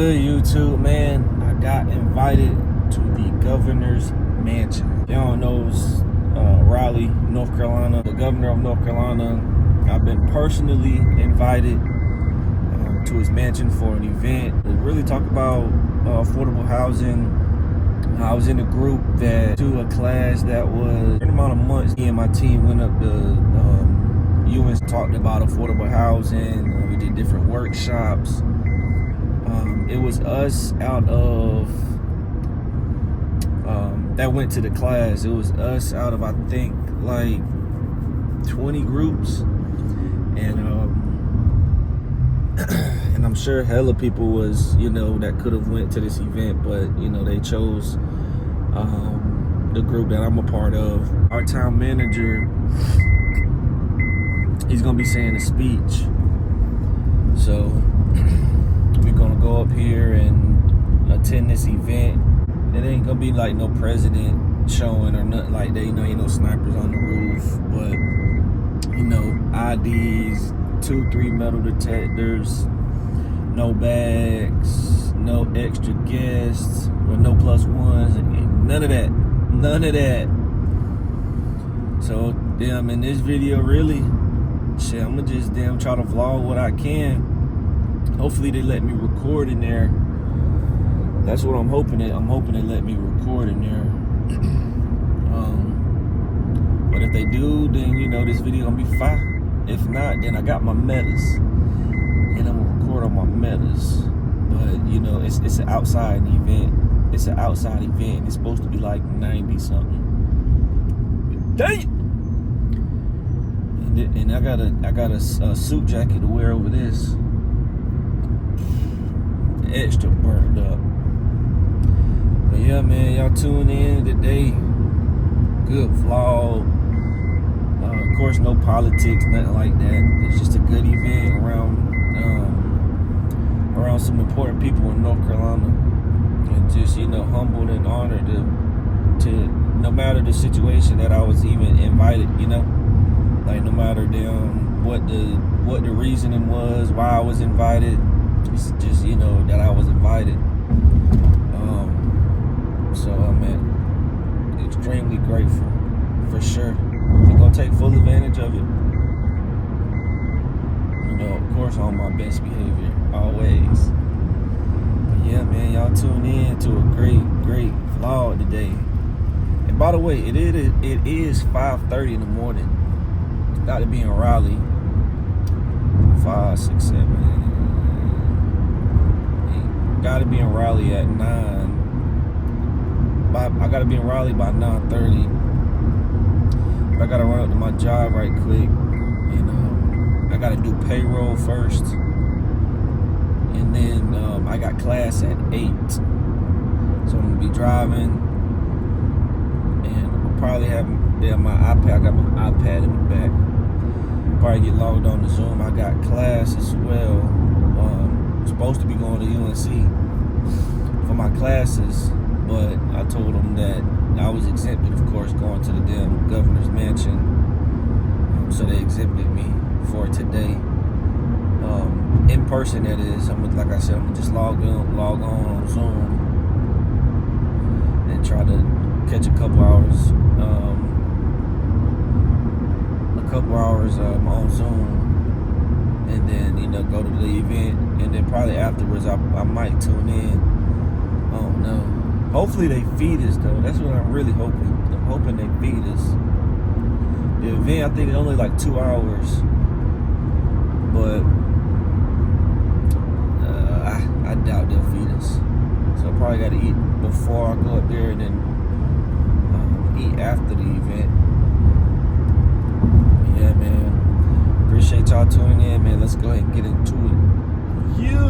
good, YouTube, man? I got invited to the governor's mansion. Y'all know it's Raleigh, North Carolina. The governor of North Carolina. I've been personally invited to his mansion for an event. We really talk about affordable housing. I was in a group that to a class that was a certain amount of months. Me and my team went up to UNC, talked about affordable housing. We did different workshops. It was us out of that went to the class. It was us out of I think like 20 groups, and and I'm sure hella people was that could have went to this event, but they chose the group that I'm a part of. Our town manager, he's gonna be saying a speech, so we're gonna go up here and attend this event. It ain't gonna be like no president showing or nothing like that. Ain't no snipers on the roof, but IDs, 2-3 metal detectors, no bags, no extra guests, or no plus ones, none of that. So in this video, really, shit, I'm gonna just try to vlog what I can. Hopefully they let me record in there. That's what I'm hoping. I'm hoping they let me record in there. But if they do, then this video gonna be fire. If not, then I got my metas, and I'm gonna record on my metas. But it's an outside event. It's an outside event. It's supposed to be like 90 something. Dang! And I got a suit jacket to wear over this. Extra burned up. But yeah, man, y'all tune in today. Good vlog. Of course, no politics, nothing like that. It's just a good event around some important people in North Carolina, and just humbled and honored to no matter the situation that I was even invited. Like no matter what the reasoning was why I was invited. It's just that I was invited. So I'm extremely grateful, for sure. I'm gonna take full advantage of it. Of course, on my best behavior, always. But yeah, man, y'all tune in to a great vlog today. And by the way, it is 5:30 in the morning. Got to be in Raleigh. 5, 6, 7, 8. Got to be in Raleigh at 9. I got to be in Raleigh by 9:30. But I got to run up to my job right quick. I got to do payroll first. And then I got class at 8. So I'm going to be driving. And I'll probably have my iPad. I got my iPad in the back. Probably get logged on to Zoom. I got class as well. I'm supposed to be going to UNC for my classes, but I told them that I was exempted, of course, going to the damn governor's mansion. So they exempted me for today. In person, that is. Like I said, I'm gonna just log on Zoom and try to catch a couple hours. On Zoom, and then go to the event, and then probably afterwards I might tune in. I don't know. Hopefully they feed us though. That's what I'm really hoping. I'm hoping they feed us. The event, I think it's only like 2 hours, but I doubt they'll feed us. So I probably got to eat before I go up there, and then eat after the event. Yeah, man. Appreciate y'all tuning in, man. Let's go ahead and get into it. Yeah.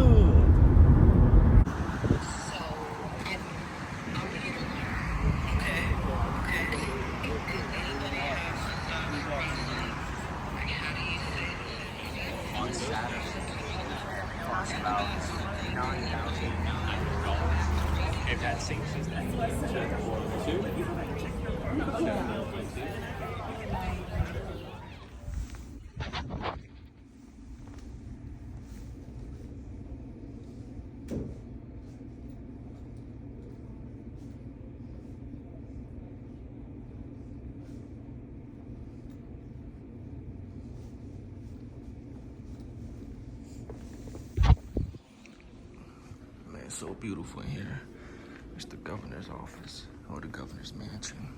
If that sinks, is that so beautiful in here. It's the governor's office or the governor's mansion.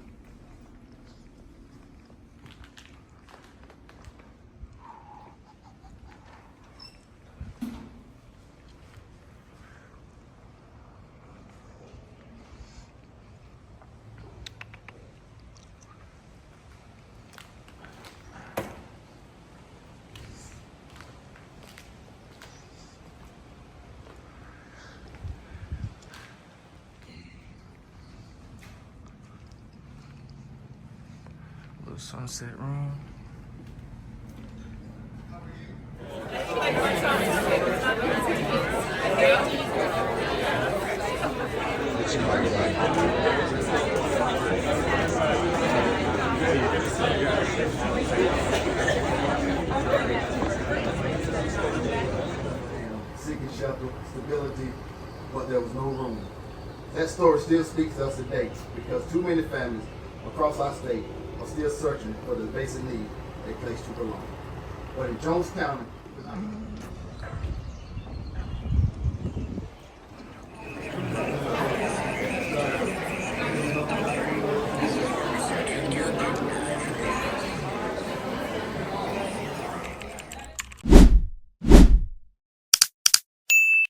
Little sunset room. Seeking shelter, stability, but there was no room. That story still speaks to us today because too many families across our state are still searching for the basic need, a place to belong. But in Jones County,